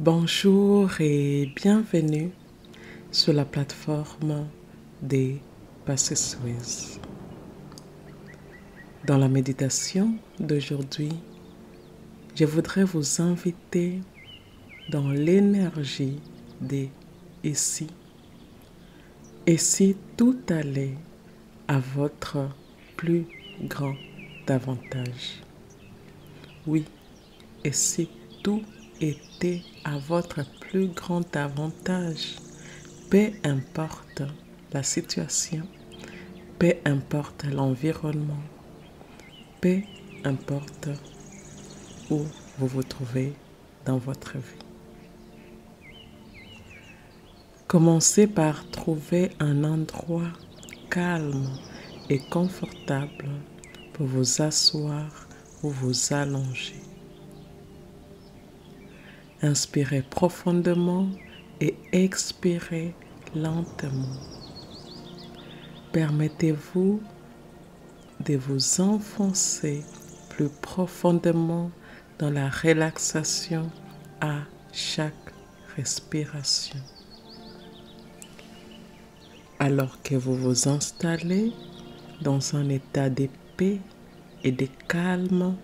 Bonjour et bienvenue sur la plateforme des Passessouises. Dans la méditation d'aujourd'hui, je voudrais vous inviter dans l'énergie des ici. Et si tout allait à votre plus grand avantage? Oui, et si tout était à votre plus grand avantage, peu importe la situation, peu importe l'environnement, peu importe où vous vous trouvez dans votre vie. Commencez par trouver un endroit calme et confortable pour vous asseoir ou vous allonger. Inspirez profondément et expirez lentement. Permettez-vous de vous enfoncer plus profondément dans la relaxation à chaque respiration. Alors que vous vous installez dans un état de paix et de calme,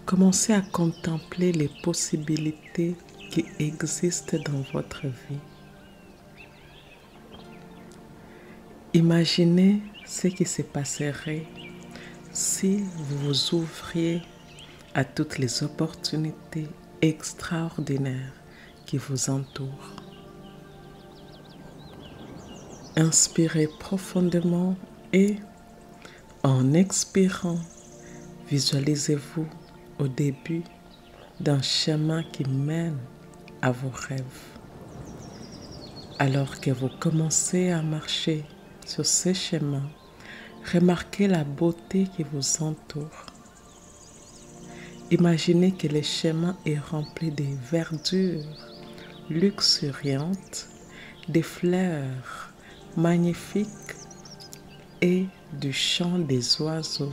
commencez à contempler les possibilités qui existent dans votre vie. Imaginez ce qui se passerait si vous vous ouvriez à toutes les opportunités extraordinaires qui vous entourent. Inspirez profondément et, en expirant, visualisez-vous au début d'un chemin qui mène à vos rêves. Alors que vous commencez à marcher sur ce chemin, remarquez la beauté qui vous entoure. Imaginez que le chemin est rempli de verdure luxuriante, des fleurs magnifiques et du chant des oiseaux.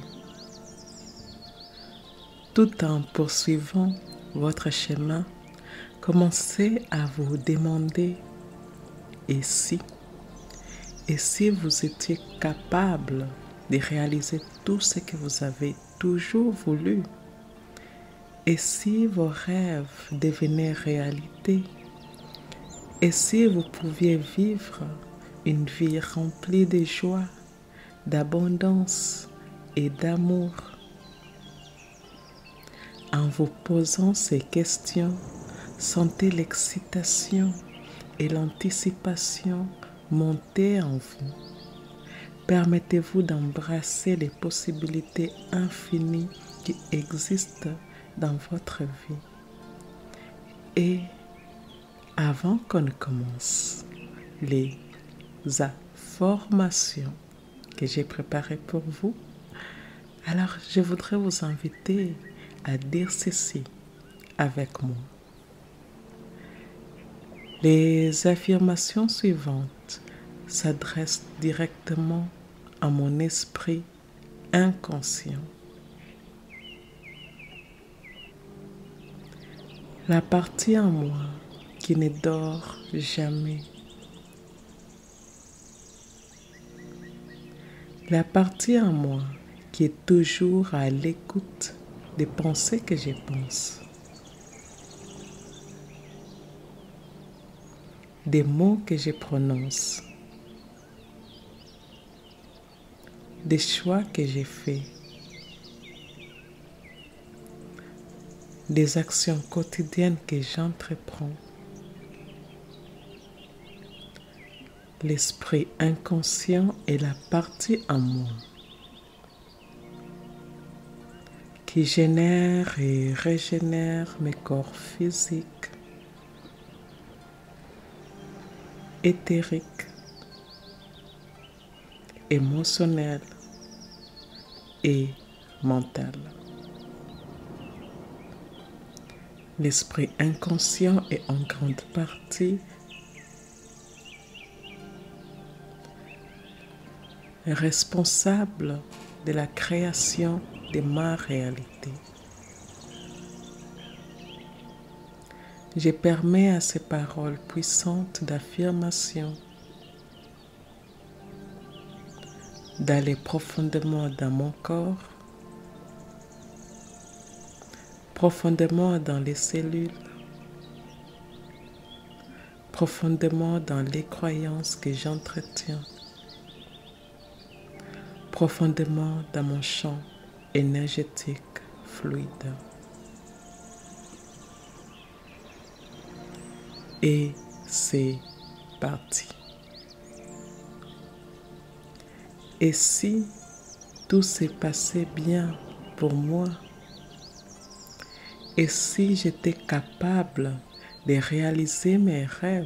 Tout en poursuivant votre chemin, commencez à vous demander et si vous étiez capable de réaliser tout ce que vous avez toujours voulu? Et si vos rêves devenaient réalité? Et si vous pouviez vivre une vie remplie de joie, d'abondance et d'amour? En vous posant ces questions, sentez l'excitation et l'anticipation monter en vous. Permettez-vous d'embrasser les possibilités infinies qui existent dans votre vie. Et avant qu'on ne commence les informations que j'ai préparées pour vous, alors je voudrais vous inviter à dire ceci avec moi. Les affirmations suivantes s'adressent directement à mon esprit inconscient. La partie en moi qui ne dort jamais. La partie en moi qui est toujours à l'écoute des pensées que je pense. Des mots que je prononce. Des choix que j'ai faits. Des actions quotidiennes que j'entreprends. L'esprit inconscient est la partie en moi qui génère et régénère mes corps physiques, éthériques, émotionnels et mentaux. L'esprit inconscient est en grande partie responsable de la création de ma réalité. je permets à ces paroles puissantes d'affirmation d'aller profondément dans mon corps, profondément dans les cellules, profondément dans les croyances que j'entretiens, profondément dans mon champ énergétique fluide. Et c'est parti. Et si tout s'est passé bien pour moi, et si j'étais capable de réaliser mes rêves,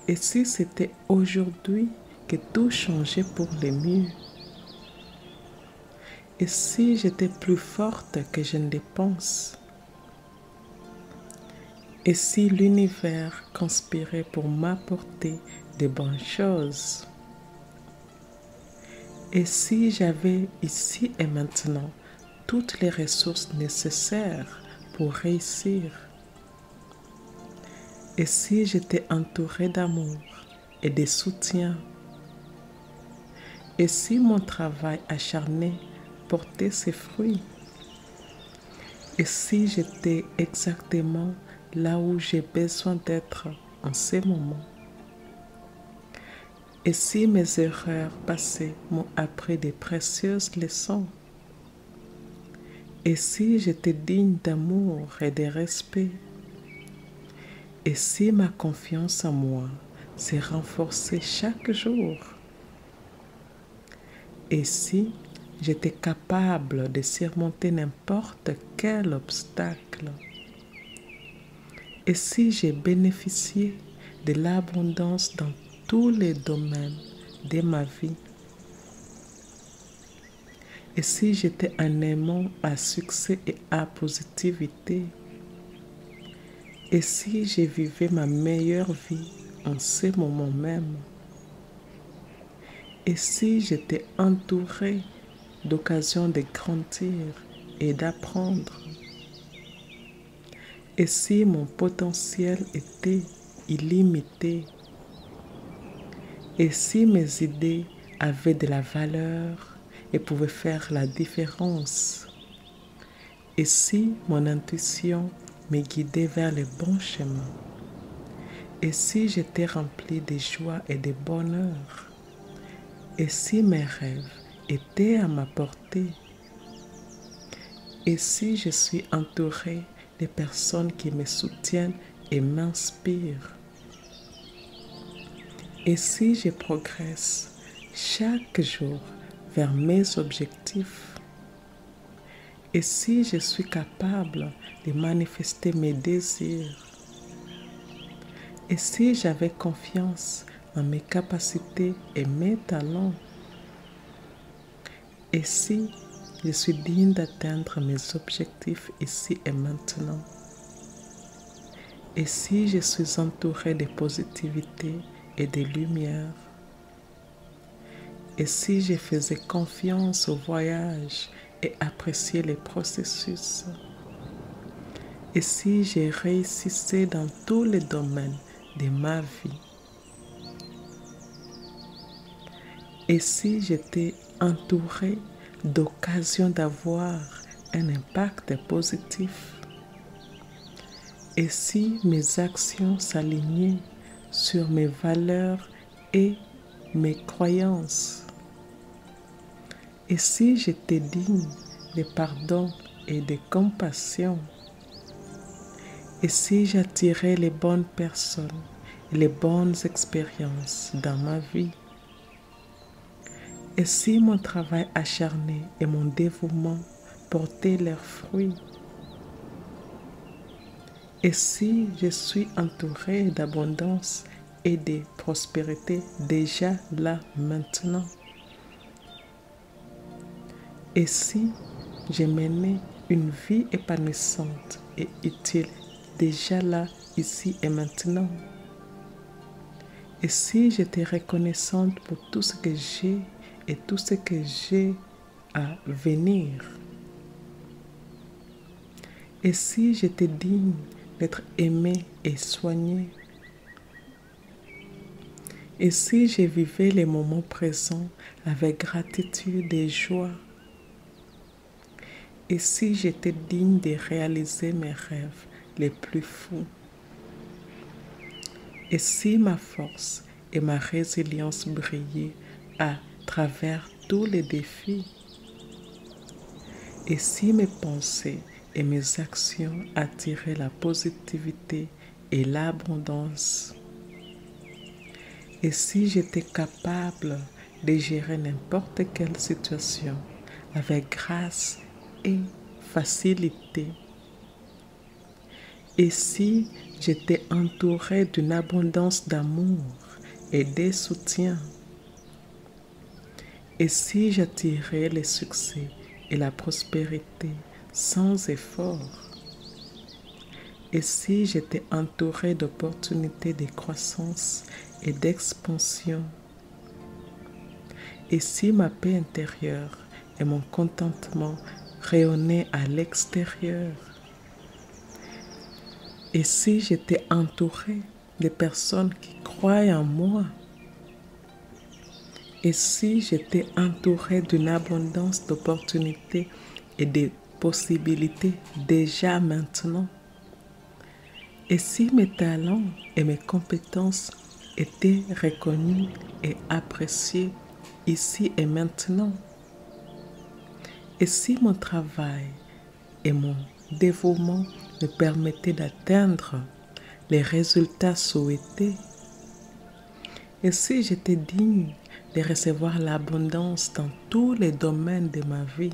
et si c'était aujourd'hui que tout changeait pour le mieux, et si j'étais plus forte que je ne le pense, et si l'univers conspirait pour m'apporter de bonnes choses, et si j'avais ici et maintenant toutes les ressources nécessaires pour réussir, et si j'étais entourée d'amour et de soutien, et si mon travail acharné portait ses fruits, et si j'étais exactement là où j'ai besoin d'être en ce moment, et si mes erreurs passées m'ont appris de précieuses leçons, et si j'étais digne d'amour et de respect, et si ma confiance en moi s'est renforcée chaque jour, et si j'étais capable de surmonter n'importe quel obstacle, et si j'ai bénéficié de l'abondance dans tous les domaines de ma vie, et si j'étais un aimant à succès et à positivité, et si je vivais ma meilleure vie en ce moment même, et si j'étais entourée d'occasions de grandir et d'apprendre, et si mon potentiel était illimité, et si mes idées avaient de la valeur et pouvaient faire la différence, et si mon intuition me guidait vers le bon chemin, et si j'étais remplie de joie et de bonheur, et si mes rêves étaient à ma portée, et si je suis entourée de personnes qui me soutiennent et m'inspirent, et si je progresse chaque jour vers mes objectifs, et si je suis capable de manifester mes désirs, et si j'avais confiance en mes capacités et mes talents, et si je suis digne d'atteindre mes objectifs ici et maintenant, et si je suis entourée de positivité et de lumière, et si je faisais confiance au voyage et appréciais les processus, et si je réussissais dans tous les domaines de ma vie, et si j'étais entourée d'occasions d'avoir un impact positif, et si mes actions s'alignaient sur mes valeurs et mes croyances, et si j'étais digne de pardon et de compassion, et si j'attirais les bonnes personnes et les bonnes expériences dans ma vie, et si mon travail acharné et mon dévouement portaient leurs fruits, et si je suis entourée d'abondance et de prospérité déjà là maintenant, et si je menais une vie épanouissante et utile déjà là, ici et maintenant, et si j'étais reconnaissante pour tout ce que j'ai et tout ce que j'ai à venir, et si j'étais digne d'être aimé et soigné? Et si je vivais les moments présents avec gratitude et joie? Et si j'étais digne de réaliser mes rêves les plus fous? Et si ma force et ma résilience brillaient à travers tous les défis? Et si mes pensées et mes actions attiraient la positivité et l'abondance? Et si j'étais capable de gérer n'importe quelle situation avec grâce et facilité? Et si j'étais entourée d'une abondance d'amour et de soutien? Et si j'attirais le succès et la prospérité sans effort? Et si j'étais entourée d'opportunités de croissance et d'expansion? Et si ma paix intérieure et mon contentement rayonnaient à l'extérieur? Et si j'étais entourée de personnes qui croient en moi? Et si j'étais entourée d'une abondance d'opportunités et de possibilités déjà maintenant? Et si mes talents et mes compétences étaient reconnus et appréciés ici et maintenant? Et si mon travail et mon dévouement me permettaient d'atteindre les résultats souhaités? Et si j'étais digne de recevoir l'abondance dans tous les domaines de ma vie?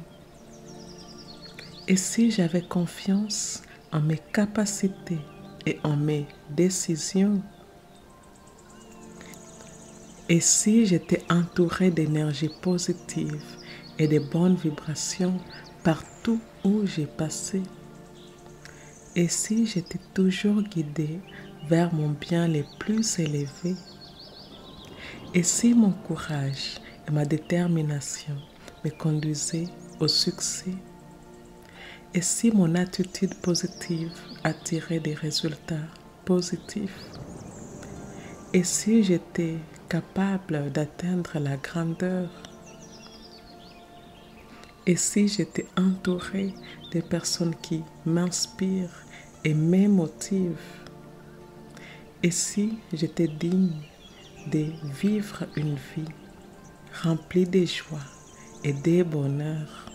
Et si j'avais confiance en mes capacités et en mes décisions? Et si j'étais entourée d'énergie positive et de bonnes vibrations partout où j'ai passé? Et si j'étais toujours guidée vers mon bien le plus élevé? Et si mon courage et ma détermination me conduisaient au succès? Et si mon attitude positive attirait des résultats positifs? Et si j'étais capable d'atteindre la grandeur? Et si j'étais entourée de personnes qui m'inspirent et me motivent? Et si j'étais digne de vivre une vie remplie de joie et de bonheur?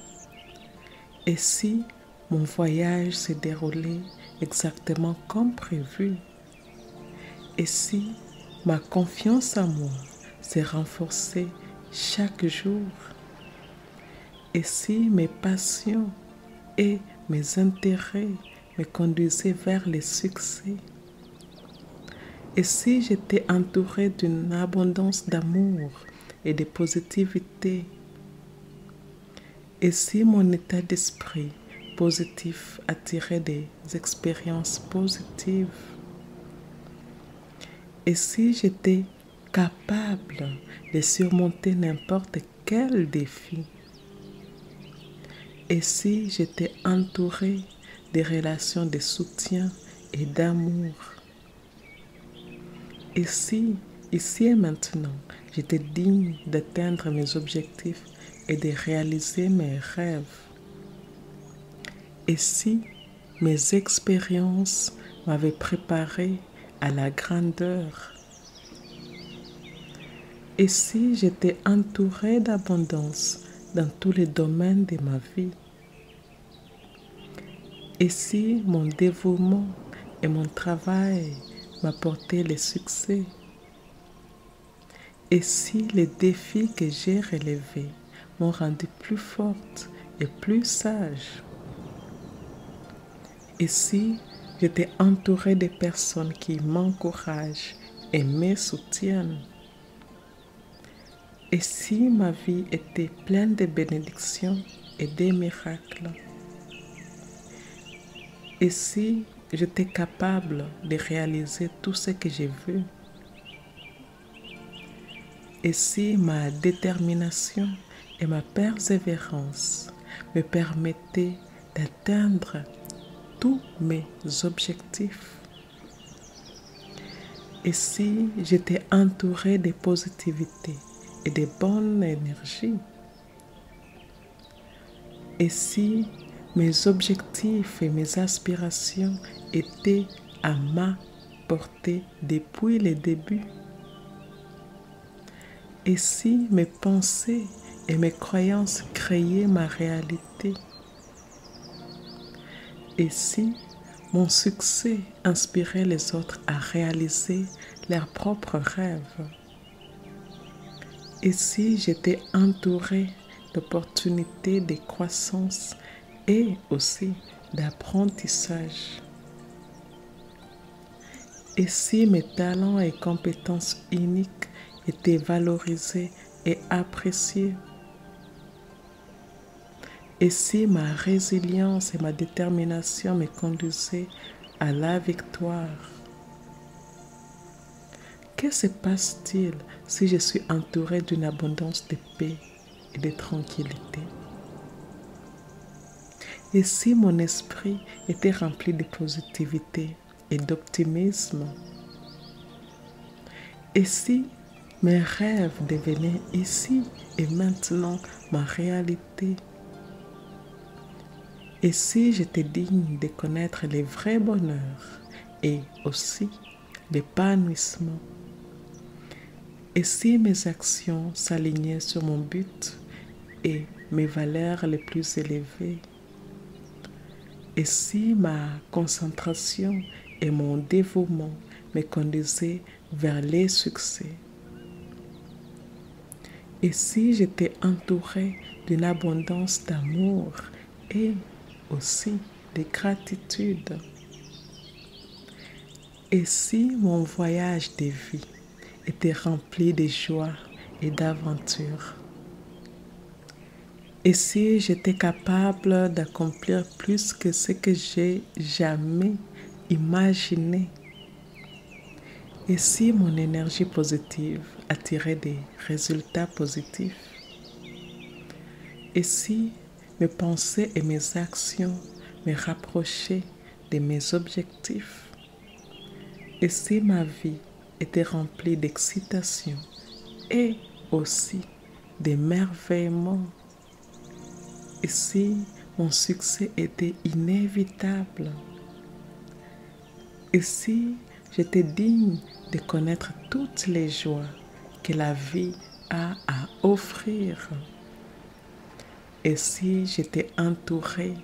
Et si mon voyage se déroulait exactement comme prévu? Et si ma confiance en moi se renforçait chaque jour? Et si mes passions et mes intérêts me conduisaient vers le succès? Et si j'étais entourée d'une abondance d'amour et de positivité? Et si mon état d'esprit positif attirait des expériences positives? Et si j'étais capable de surmonter n'importe quel défi? Et si j'étais entourée de relations de soutien et d'amour? Et si, ici et maintenant, j'étais digne d'atteindre mes objectifs et de réaliser mes rêves? Et si mes expériences m'avaient préparé à la grandeur? Et si j'étais entourée d'abondance dans tous les domaines de ma vie? Et si mon dévouement et mon travail m'apportaient le succès? Et si les défis que j'ai relevés m'ont rendu plus forte et plus sage? Et si j'étais entourée de personnes qui m'encouragent et me soutiennent? Et si ma vie était pleine de bénédictions et de miracles? Et si j'étais capable de réaliser tout ce que je veux? Et si ma détermination et ma persévérance me permettaient d'atteindre tous mes objectifs? Et si j'étais entouré de positivité et de bonne énergie? Et si mes objectifs et mes aspirations étaient à ma portée depuis le début? Et si mes pensées et mes croyances créaient ma réalité? Et si mon succès inspirait les autres à réaliser leurs propres rêves? Et si j'étais entourée d'opportunités de croissance et aussi d'apprentissage? Et si mes talents et compétences uniques étaient valorisés et appréciés? Et si ma résilience et ma détermination me conduisaient à la victoire? Que se passe-t-il si je suis entourée d'une abondance de paix et de tranquillité? Et si mon esprit était rempli de positivité et d'optimisme? Et si mes rêves devenaient ici et maintenant ma réalité? Et si j'étais digne de connaître le vrai bonheur et aussi l'épanouissement? Et si mes actions s'alignaient sur mon but et mes valeurs les plus élevées? Et si ma concentration et mon dévouement me conduisaient vers les succès? Et si j'étais entourée d'une abondance d'amour et aussi de gratitude? Et si mon voyage de vie était rempli de joie et d'aventure? Et si j'étais capable d'accomplir plus que ce que j'ai jamais imaginé? Et si mon énergie positive attirait des résultats positifs? Et si mes pensées et mes actions me rapprochaient de mes objectifs? Et si ma vie était remplie d'excitation et aussi d'émerveillement? Et si mon succès était inévitable? Et si j'étais digne de connaître toutes les joies que la vie a à offrir? Et si j'étais entourée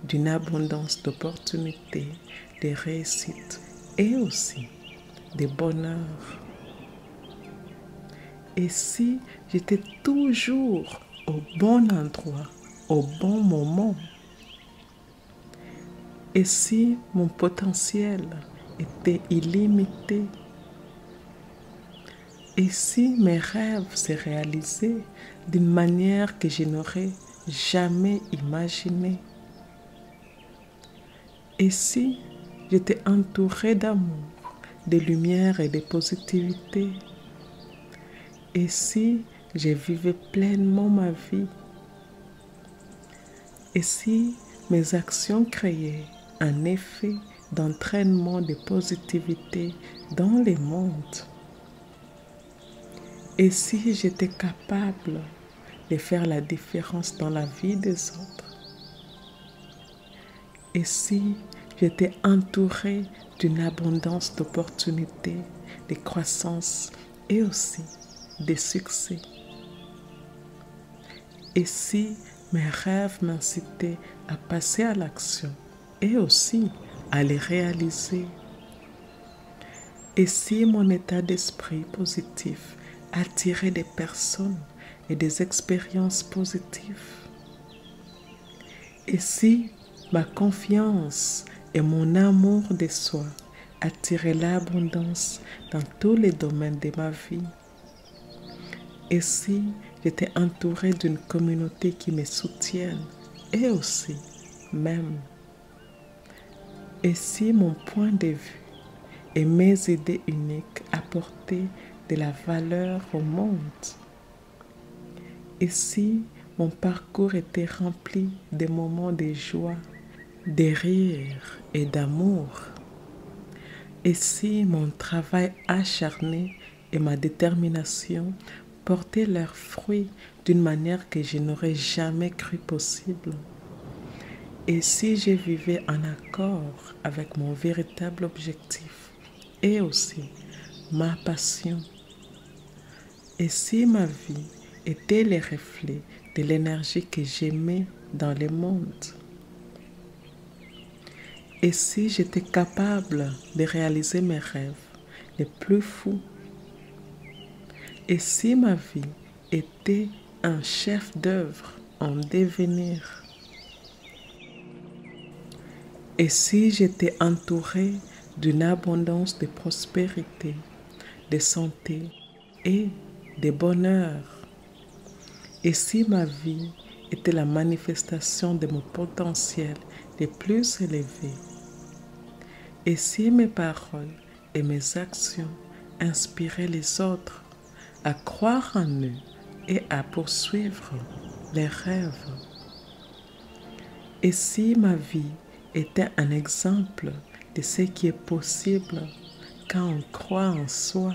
d'une abondance d'opportunités, de réussite et aussi de bonheur? Et si j'étais toujours au bon endroit, au bon moment? Et si mon potentiel était illimité? Et si mes rêves se réalisaient d'une manière que je n'aurais jamais imaginée? Et si j'étais entourée d'amour, de lumière et de positivité? Et si je vivais pleinement ma vie? Et si mes actions créaient un effet d'entraînement de positivité dans le monde? Et si j'étais capable de faire la différence dans la vie des autres? Et si j'étais entourée d'une abondance d'opportunités, de croissance et aussi de succès? Et si mes rêves m'incitaient à passer à l'action et aussi à les réaliser? Et si mon état d'esprit positif attirait des personnes et des expériences positives? Et si ma confiance et mon amour de soi attiraient l'abondance dans tous les domaines de ma vie? Et si j'étais entourée d'une communauté qui me soutienne et aussi m'aime? Et si mon point de vue et mes idées uniques apportaient de la valeur au monde? Et si mon parcours était rempli de moments de joie, de rire et d'amour. Et si mon travail acharné et ma détermination portaient leurs fruits d'une manière que je n'aurais jamais cru possible? Et si je vivais en accord avec mon véritable objectif et aussi ma passion? Et si ma vie était le reflet de l'énergie que j'aimais dans le monde? Et si j'étais capable de réaliser mes rêves les plus fous? Et si ma vie était un chef-d'œuvre en devenir? Et si j'étais entourée d'une abondance de prospérité, de santé et de bonheur? Et si ma vie était la manifestation de mon potentiel le plus élevé? Et si mes paroles et mes actions inspiraient les autres à croire en eux et à poursuivre leurs rêves? Et si ma vie était un exemple de ce qui est possible quand on croit en soi?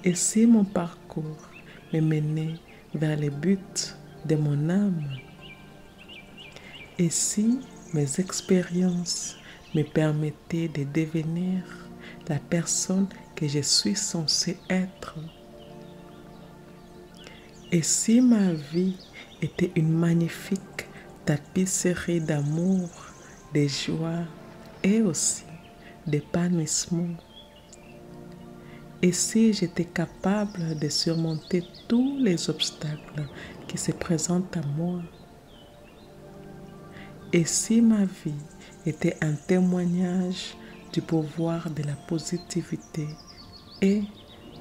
Et si mon parcours me menait vers le but de mon âme? Et si mes expériences me permettaient de devenir la personne que je suis censée être? Et si ma vie était une magnifique tapisserie d'amour, de joie et aussi d'épanouissement? Et si j'étais capable de surmonter tous les obstacles qui se présentent à moi? Et si ma vie était un témoignage du pouvoir de la positivité et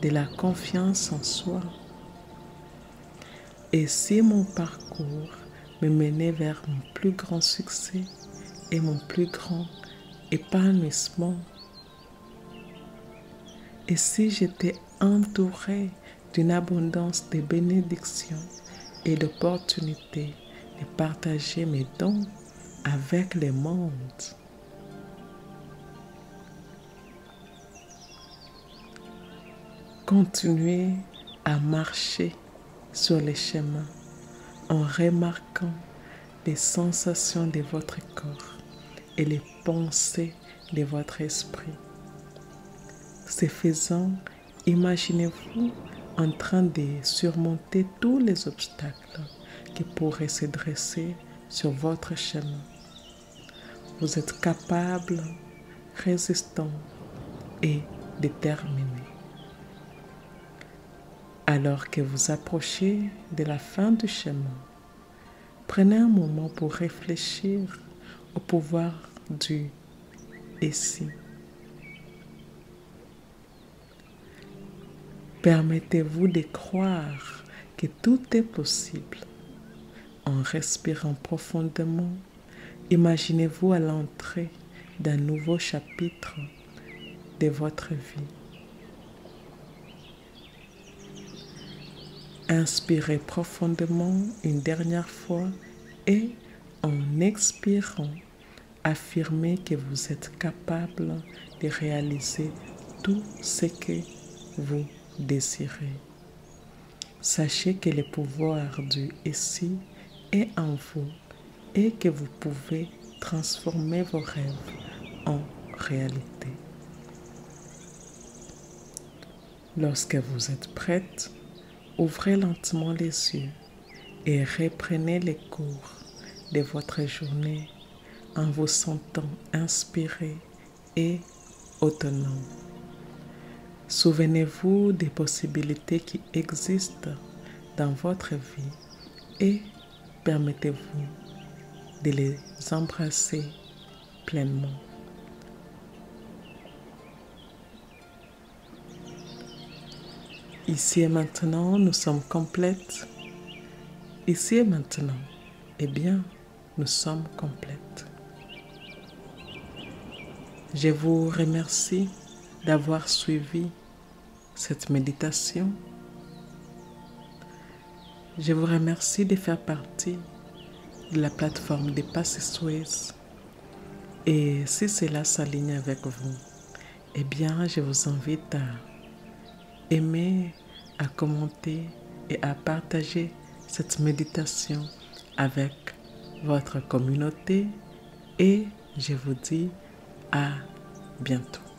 de la confiance en soi? Et si mon parcours me menait vers mon plus grand succès et mon plus grand épanouissement? Et si j'étais entourée d'une abondance de bénédictions et d'opportunités de partager mes dons avec le monde? Continuez à marcher sur les chemins en remarquant les sensations de votre corps et les pensées de votre esprit. Ce faisant, imaginez-vous en train de surmonter tous les obstacles qui pourraient se dresser sur votre chemin. Vous êtes capable, résistant et déterminé. Alors que vous approchez de la fin du chemin, prenez un moment pour réfléchir au pouvoir du « et si ». Permettez-vous de croire que tout est possible. En respirant profondément, imaginez-vous à l'entrée d'un nouveau chapitre de votre vie. Inspirez profondément une dernière fois et en expirant, affirmez que vous êtes capable de réaliser tout ce que vous désirez. Sachez que le pouvoir du « et si » est en vous et que vous pouvez transformer vos rêves en réalité. Lorsque vous êtes prête, ouvrez lentement les yeux et reprenez les cours de votre journée en vous sentant inspiré et autonome. Souvenez-vous des possibilités qui existent dans votre vie et permettez-vous de les embrasser pleinement. Ici et maintenant, nous sommes complètes. Ici et maintenant, eh bien, nous sommes complètes. Je vous remercie d'avoir suivi cette méditation. Je vous remercie de faire partie de la plateforme des Passé Suez. Et si cela s'aligne avec vous, eh bien, je vous invite à aimer, à commenter et à partager cette méditation avec votre communauté. Et je vous dis à bientôt.